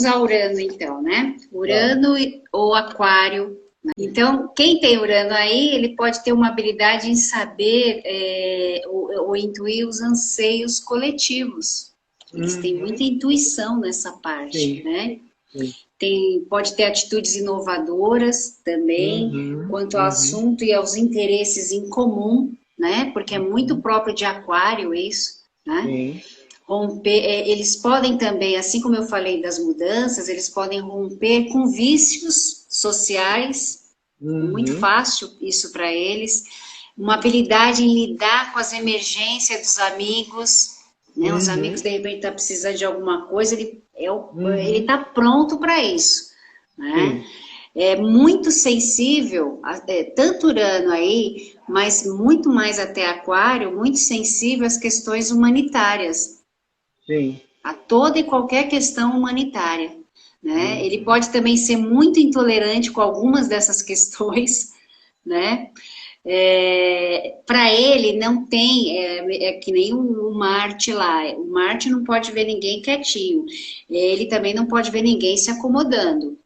vamos a Urano então, né? Urano ou Aquário. Então, quem tem Urano aí, ele pode ter uma habilidade em saber ou intuir os anseios coletivos. Eles têm muita intuição nessa parte, né? Pode ter atitudes inovadoras também, quanto ao assunto e aos interesses em comum, né? Porque é muito próprio de Aquário isso, né? Romper, eles podem também, assim como eu falei das mudanças, eles podem romper com vícios sociais, muito fácil isso para eles, uma habilidade em lidar com as emergências dos amigos, né? Os amigos de repente estão precisando de alguma coisa, ele está pronto para isso, né? É muito sensível, tanto Urano aí, mas muito mais até Aquário, muito sensível às questões humanitárias. A toda e qualquer questão humanitária, né? Ele pode também ser muito intolerante com algumas dessas questões, né? Para ele não tem, que nem o Marte lá, o Marte não pode ver ninguém quietinho, ele também não pode ver ninguém se acomodando.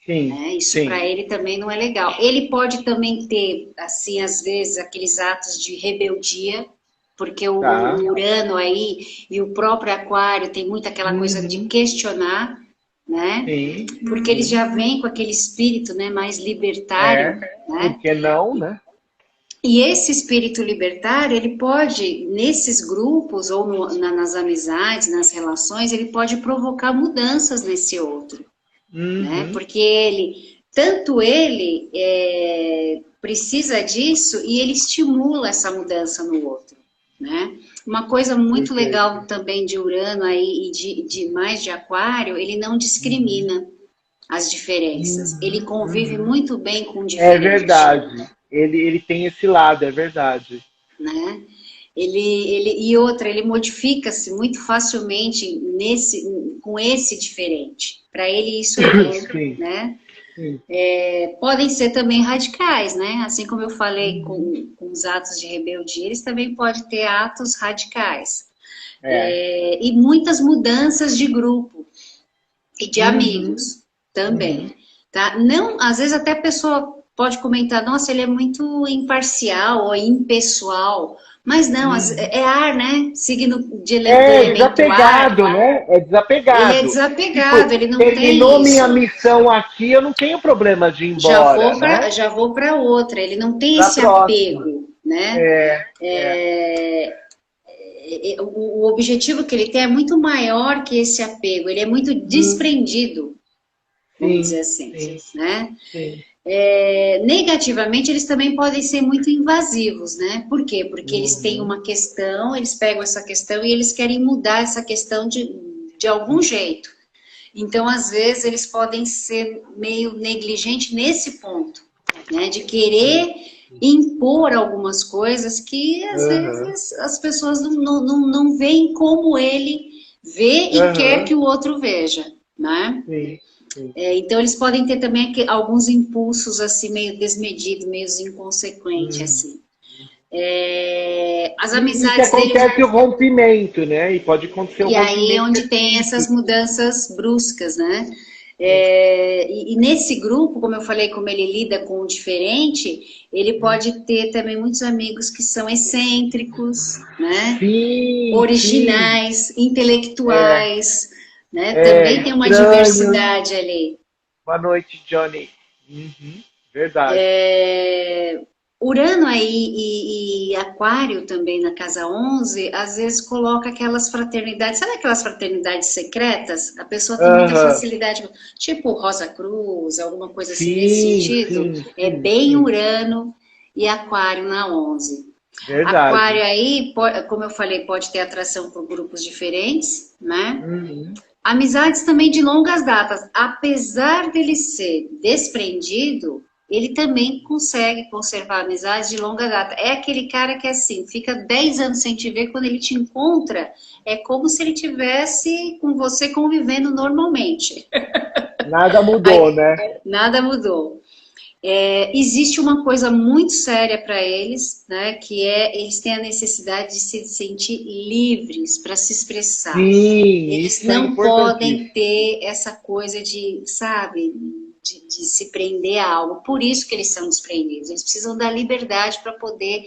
Né? Isso para ele também não é legal. Ele pode também ter, assim, às vezes, aqueles atos de rebeldia, porque o Urano aí e o próprio Aquário tem muito aquela coisa de questionar, né? Porque eles já vêm com aquele espírito, né, mais libertário, né? Por que não, né? E esse espírito libertário, ele pode, nesses grupos ou nas amizades, nas relações, ele pode provocar mudanças nesse outro, né? Porque tanto ele precisa disso e ele estimula essa mudança no outro, né? Uma coisa muito legal também de Urano aí e de Aquário, ele não discrimina as diferenças. Ele convive muito bem com diferentes. É verdade. Ele tem esse lado, é verdade. Né? Ele modifica-se muito facilmente com esse diferente. Para ele isso é bom, né? Podem ser também radicais, né? Assim como eu falei com os atos de rebeldia, eles também podem ter atos radicais. E muitas mudanças de grupo e de amigos também. Tá? Não, às vezes até a pessoa pode comentar, nossa, ele é muito imparcial ou impessoal. Mas não, é ar, né? Signo de elemento desapegado, ar. né? É desapegado. Ele é desapegado, tipo, ele não tem terminou minha missão aqui, eu não tenho problema de ir embora. Já vou para outra, ele não tem esse apego, né? O objetivo que ele tem é muito maior que esse apego, ele é muito desprendido, vamos dizer assim, né? Negativamente, eles também podem ser muito invasivos, né? Por quê? Porque eles têm uma questão, eles pegam essa questão e eles querem mudar essa questão de algum jeito. Então, às vezes, eles podem ser meio negligentes nesse ponto, né? De querer impor algumas coisas que, às vezes, as pessoas não veem como ele vê e quer que o outro veja, né? Então, eles podem ter também alguns impulsos, assim, meio desmedidos, meio inconsequentes, assim. As amizades que acontece o rompimento, né? E pode acontecer o rompimento. E aí é onde tem essas mudanças bruscas, né? E nesse grupo, como eu falei, como ele lida com o diferente, ele pode ter também muitos amigos que são excêntricos, né? Originais, intelectuais, né? Também tem uma diversidade ali. Boa noite, Johnny. Verdade. Urano aí e Aquário também na casa 11, às vezes coloca aquelas fraternidades, sabe aquelas fraternidades secretas? A pessoa tem muita facilidade, tipo Rosa Cruz, alguma coisa assim nesse sentido. Bem Urano e Aquário na 11. Verdade. Aquário aí, como eu falei, pode ter atração por grupos diferentes, né? Amizades também de longas datas. Apesar dele ser desprendido, ele também consegue conservar amizades de longa data. É aquele cara que, assim, fica 10 anos sem te ver, quando ele te encontra, é como se ele tivesse com você convivendo normalmente. Nada mudou, né? Nada mudou. Existe uma coisa muito séria para eles, né, que eles têm a necessidade de se sentir livres para se expressar. Sim, Eles isso é não podem importantíssimo. ter essa coisa de, sabe, de se prender a algo. Por isso que eles são desprendidos. Eles precisam da liberdade para poder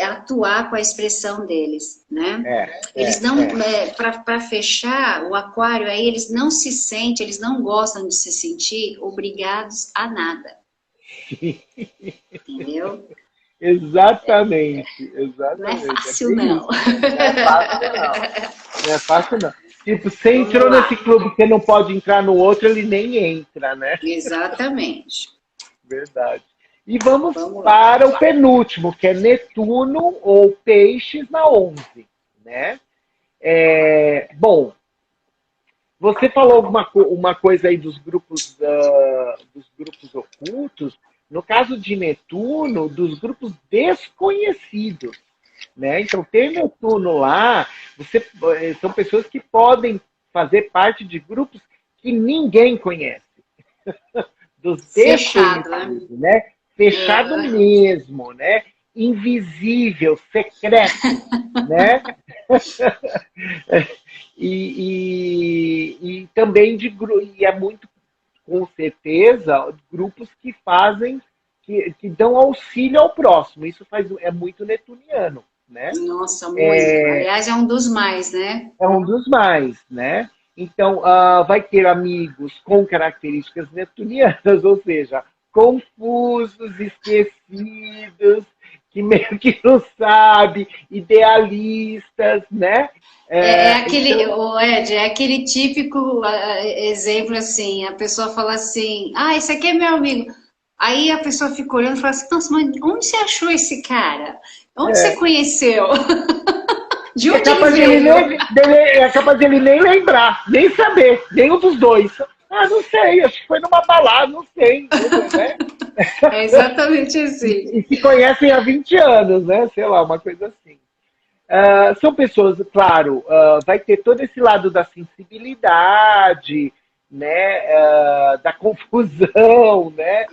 atuar com a expressão deles, né? Eles não, para fechar o aquário aí, eles não se sentem, eles não gostam de se sentir obrigados a nada. Entendeu? Exatamente, Não é exatamente. fácil, É bem não. isso. Não é fácil, não. Não é fácil, não. Tipo, você Vamos entrou lá. nesse clube que não pode entrar no outro, ele nem entra, né? Exatamente. Verdade. E vamos Vamos lá. para o penúltimo, que é Netuno ou Peixes na 11, né? Bom, você falou uma coisa aí dos grupos ocultos. No caso de Netuno, dos grupos desconhecidos, né? Então, ter Netuno lá, são pessoas que podem fazer parte de grupos que ninguém conhece, dos Fechado, né? desconhecidos, né? Fechado mesmo, né? Invisível, secreto, né? E também e é muito, com certeza, grupos que fazem, que dão auxílio ao próximo. Isso é muito netuniano, né? Nossa, muito. Aliás, é um dos mais, né? É um dos mais, né? Então, vai ter amigos com características neptunianas, ou seja, confusos, esquecidos, que meio que não sabe, idealistas, né? Aquele, o Ed, é aquele típico exemplo assim, a pessoa fala assim, esse aqui é meu amigo. Aí a pessoa fica olhando e fala assim, nossa, mas onde você achou esse cara? Onde você conheceu? De onde ele veio? É capaz de ele nem lembrar, nem saber, nenhum dos dois. Não sei, acho que foi numa balada, não sei, né? É exatamente assim. E se conhecem há 20 anos, né? Sei lá, uma coisa assim. São pessoas, claro, vai ter todo esse lado da sensibilidade, né? Da confusão, né?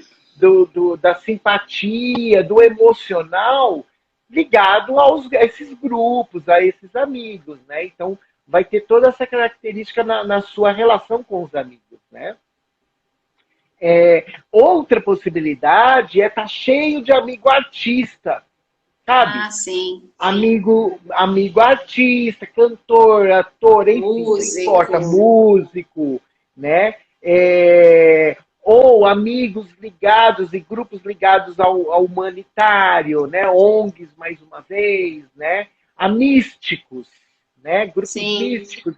Da simpatia, do emocional, ligado a esses grupos, a esses amigos, né? Então, vai ter toda essa característica na sua relação com os amigos, né? Outra possibilidade é estar cheio de amigo artista, sabe? Sim. Amigo artista, cantor, ator, enfim, não importa, músico, né? Ou amigos ligados e grupos ligados ao humanitário, né? ONGs, mais uma vez, né? A místicos, né? Grupos místicos,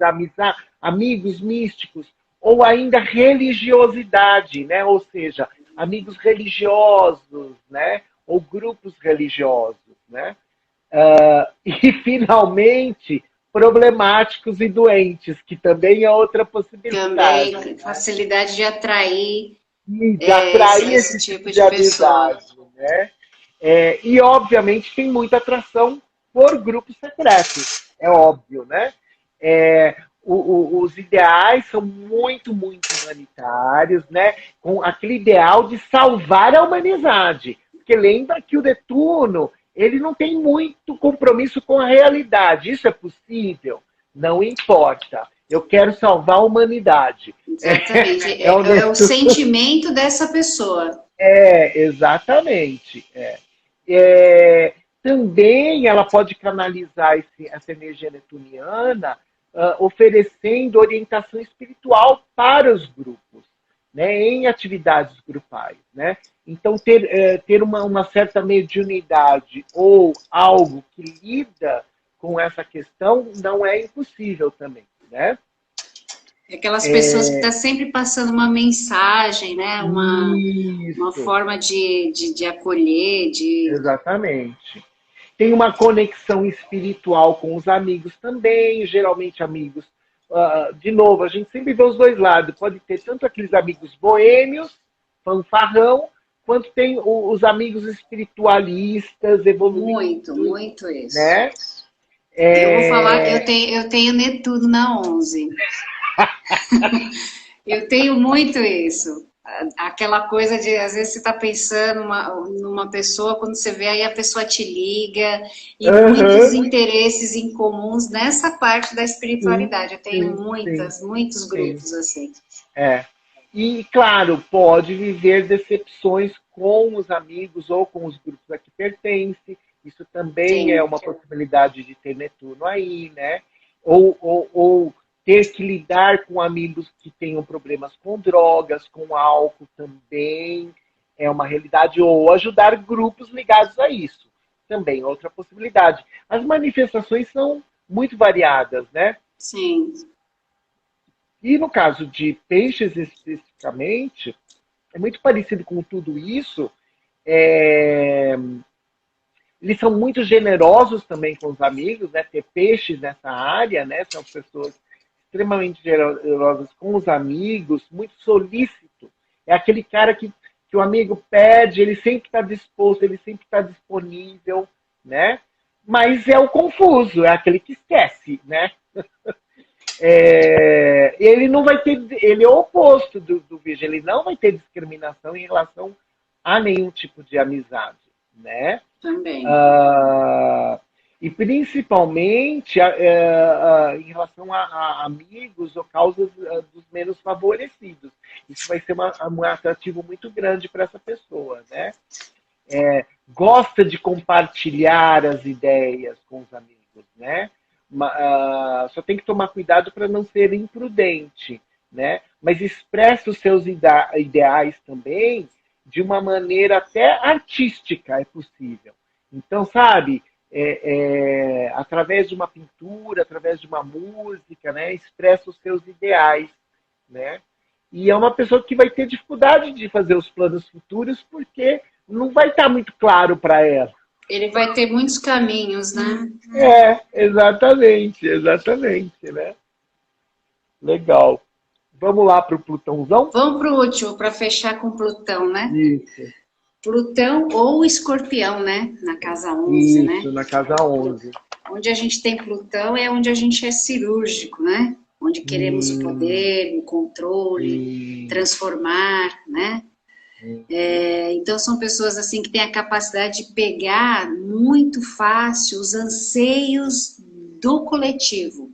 amigos místicos, ou ainda religiosidade, né? Ou seja, amigos religiosos, né? Ou grupos religiosos, né? E, finalmente, problemáticos e doentes, que também é outra possibilidade. Também, facilidade de atrair, de atrair esse tipo de amizade. Né? E, obviamente, tem muita atração por grupos secretos, é óbvio, né? Os ideais são muito, muito humanitários, né? Com aquele ideal de salvar a humanidade. Porque lembra que o Netuno, ele não tem muito compromisso com a realidade. Isso é possível? Não importa. Eu quero salvar a humanidade. Exatamente. É o sentimento dessa pessoa. Exatamente. Também ela pode canalizar essa energia netuniana oferecendo orientação espiritual para os grupos, né, em atividades grupais. Né? Então, ter uma certa mediunidade ou algo que lida com essa questão não é impossível também. Né? Aquelas pessoas que estão sempre passando uma mensagem, né? Uma forma de acolher. Exatamente. Tem uma conexão espiritual com os amigos também, geralmente amigos. De novo, a gente sempre vê os dois lados. Pode ter tanto aqueles amigos boêmios, fanfarrão, quanto tem os espiritualistas, evoluídos. Muito isso. Né? Eu vou falar, eu tenho Netuno na 11. Eu tenho muito isso. aquela coisa de, às vezes você está pensando numa pessoa, quando você vê aí a pessoa te liga, e muitos interesses em comuns nessa parte da espiritualidade. Eu tenho muitos grupos assim. E, claro, pode viver decepções com os amigos ou com os grupos a que pertence. Isso também é uma possibilidade de ter Netuno aí, né? Ou ter que lidar com amigos que tenham problemas com drogas, com álcool também é uma realidade. Ou ajudar grupos ligados a isso. Também é outra possibilidade. As manifestações são muito variadas, né? Sim. E no caso de peixes especificamente, é muito parecido com tudo isso. Eles são muito generosos também com os amigos, né? Ter peixes nessa área, né? São pessoas extremamente generosas com os amigos, muito solícito. É aquele cara que o amigo pede, ele sempre está disposto, ele sempre está disponível, né? Mas é o confuso, é aquele que esquece, né? Ele não vai ter, ele é o oposto do Virgem, ele não vai ter discriminação em relação a nenhum tipo de amizade, né? Também. E principalmente em relação a amigos ou causas dos menos favorecidos. Isso vai ser um atrativo muito grande para essa pessoa, né? Gosta de compartilhar as ideias com os amigos, né? Só tem que tomar cuidado para não ser imprudente, né? Mas expressa os seus ideais também de uma maneira até artística, é possível. Então, sabe, através de uma pintura, através de uma música, né? Expressa os seus ideais, né? E é uma pessoa que vai ter dificuldade de fazer os planos futuros porque não vai estar muito claro para ela. Ele vai ter muitos caminhos, né? Exatamente, né? Legal. Vamos lá para o Plutãozão? Vamos para o último, para fechar com Plutão, né? Isso. Plutão ou Escorpião, né? Na casa 11, né? Isso, na casa 11. Onde a gente tem Plutão é onde a gente é cirúrgico, né? Onde queremos o poder, o controle, transformar, né? Então são pessoas assim que têm a capacidade de pegar muito fácil os anseios do coletivo.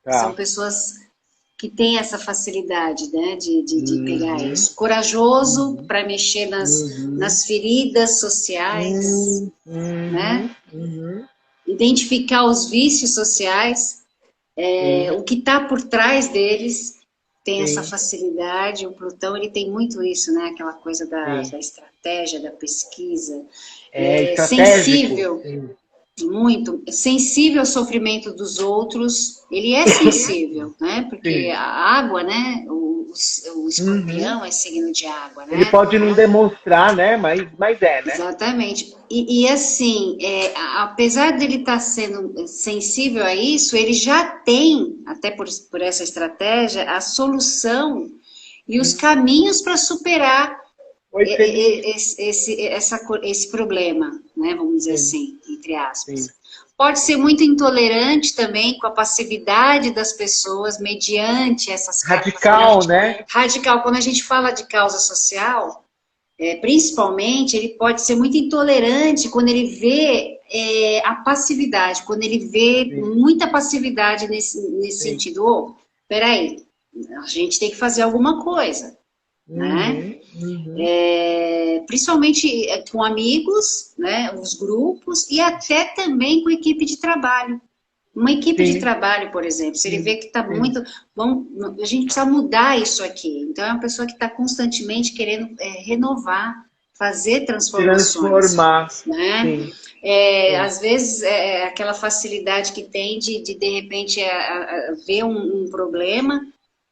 São pessoas que têm essa facilidade, né, de pegar isso. Corajoso para mexer nas feridas sociais, né? Identificar os vícios sociais, o que está por trás deles. Tem essa facilidade, o Plutão ele tem muito isso, né? Aquela coisa da estratégia, da pesquisa. Sensível, muito. Sensível ao sofrimento dos outros, ele é sensível, né? Porque a água, né? O escorpião é signo de água, né? Ele pode não demonstrar, né? Mas é, né? Exatamente. E assim, apesar dele estar sendo sensível a isso, ele já tem, até por essa estratégia, a solução e os caminhos para superar esse problema, né? Vamos dizer assim, entre aspas. Pode ser muito intolerante também com a passividade das pessoas mediante essas radical, né? Radical. Quando a gente fala de causa social, principalmente, ele pode ser muito intolerante quando ele vê a passividade, quando ele vê muita passividade nesse sentido. Peraí, a gente tem que fazer alguma coisa, né? Principalmente com amigos, né? Os grupos e até também com equipe de trabalho. Uma equipe de trabalho, por exemplo, se ele vê que está muito... a gente precisa mudar isso aqui. Então, é uma pessoa que está constantemente querendo renovar, fazer transformações. Transformar. Né? Às vezes, aquela facilidade que tem de repente, ver um problema,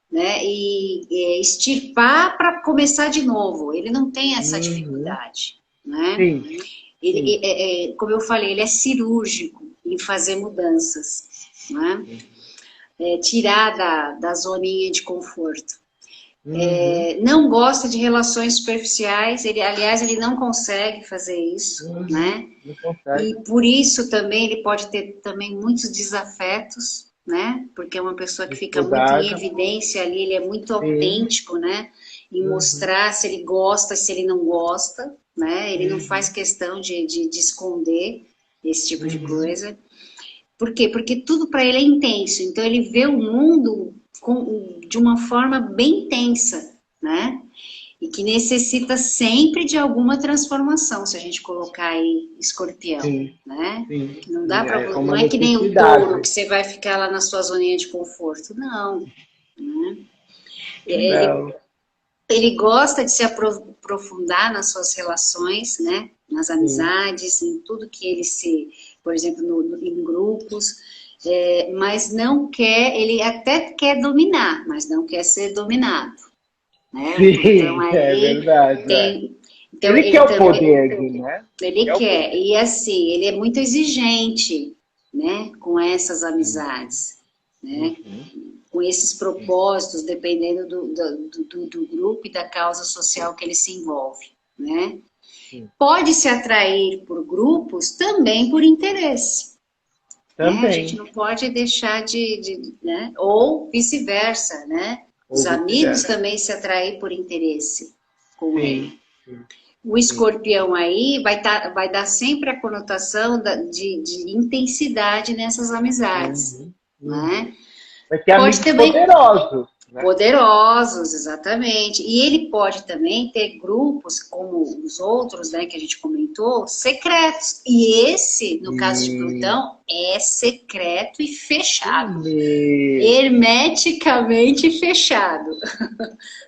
né? E extirpar para começar de novo. Ele não tem essa dificuldade. Né? Ele, como eu falei, ele é cirúrgico em fazer mudanças, né? Tirar da zoninha de conforto. Não gosta de relações superficiais, aliás, ele não consegue fazer isso, né? E por isso também ele pode ter também muitos desafetos, né? Porque é uma pessoa que fica muito em evidência ali, ele é muito autêntico, né? em mostrar se ele gosta, se ele não gosta, né? Ele não faz questão de esconder esse tipo de coisa. Por quê? Porque tudo para ele é intenso, então ele vê o mundo de uma forma bem intensa, né? E que necessita sempre de alguma transformação, se a gente colocar aí Escorpião, né? Sim. Não dá para, Uma não é que nem o necessidade. Touro, que você vai ficar lá na sua zoninha de conforto, não. Né? Não. Ele gosta de se aprofundar nas suas relações, né? Nas amizades, em tudo que ele por exemplo, em grupos, mas não quer, ele até quer dominar, mas não quer ser dominado. Né? Sim, então, aí, é verdade. Então, ele quer o poder, né? Ele quer, e assim, ele é muito exigente, né? Com essas amizades, né? Com esses propósitos, dependendo do grupo e da causa social que ele se envolve, né? Pode se atrair por grupos também por interesse. Também. Né? A gente não pode deixar né? Ou vice-versa, né? Os amigos também se atraem por interesse com ele. O Escorpião aí vai dar sempre a conotação de intensidade nessas amizades. Né? Vai ter amigos poderosos. Né? Poderosos, exatamente. E ele pode também ter grupos, como os outros, né, que a gente comentou, secretos. E esse, no caso de Plutão, é secreto e fechado. Hermeticamente fechado.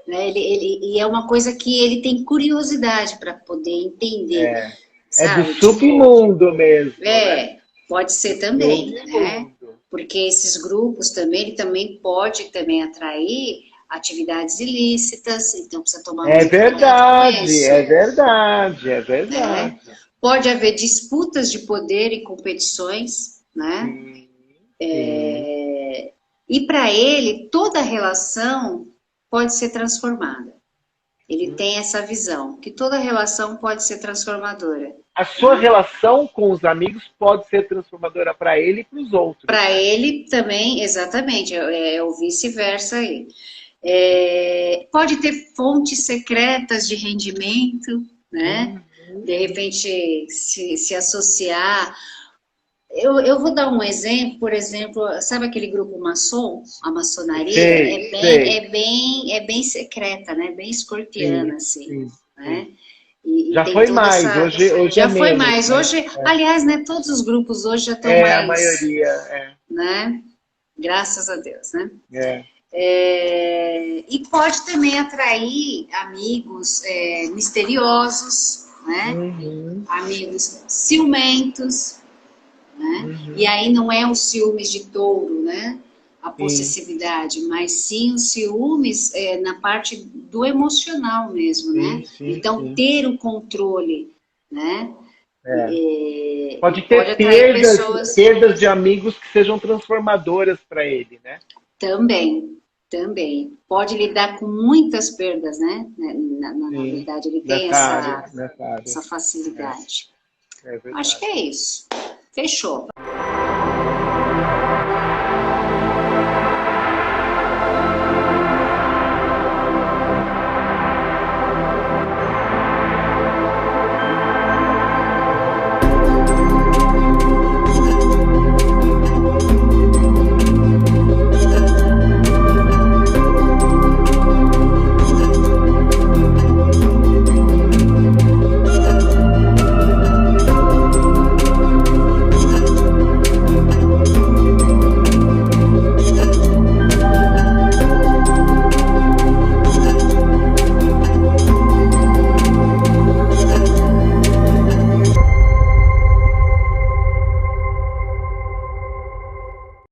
Né? E é uma coisa que ele tem curiosidade para poder entender. É do submundo mesmo. Né? Pode ser também, né? Porque esses grupos também, ele também pode também atrair atividades ilícitas, então precisa tomar muito cuidado com isso. É verdade. Né? Pode haver disputas de poder e competições, né? E para ele, toda relação pode ser transformada. Ele tem essa visão, que toda relação pode ser transformadora. A sua relação com os amigos pode ser transformadora para ele e para os outros. Para ele também, exatamente, é o vice-versa aí. Pode ter fontes secretas de rendimento, né? De repente se associar. Eu vou dar um exemplo, por exemplo, sabe aquele grupo maçom, a maçonaria? É bem secreta, né? Bem escorpiana, assim, né? Já foi mais, hoje já foi mais. Hoje, aliás, né, todos os grupos hoje já estão mais... a maioria, né? Graças a Deus, né? E pode também atrair amigos misteriosos, né? Amigos ciumentos, né? E aí não é os ciúmes de touro, né? A possessividade, mas sim os ciúmes na parte do emocional mesmo, né? Então, ter o controle, né? Pode ter perdas de amigos que sejam transformadoras para ele, né? Também. Pode lidar com muitas perdas, né? Na verdade, ele tem essa facilidade. Acho que é isso. Fechou.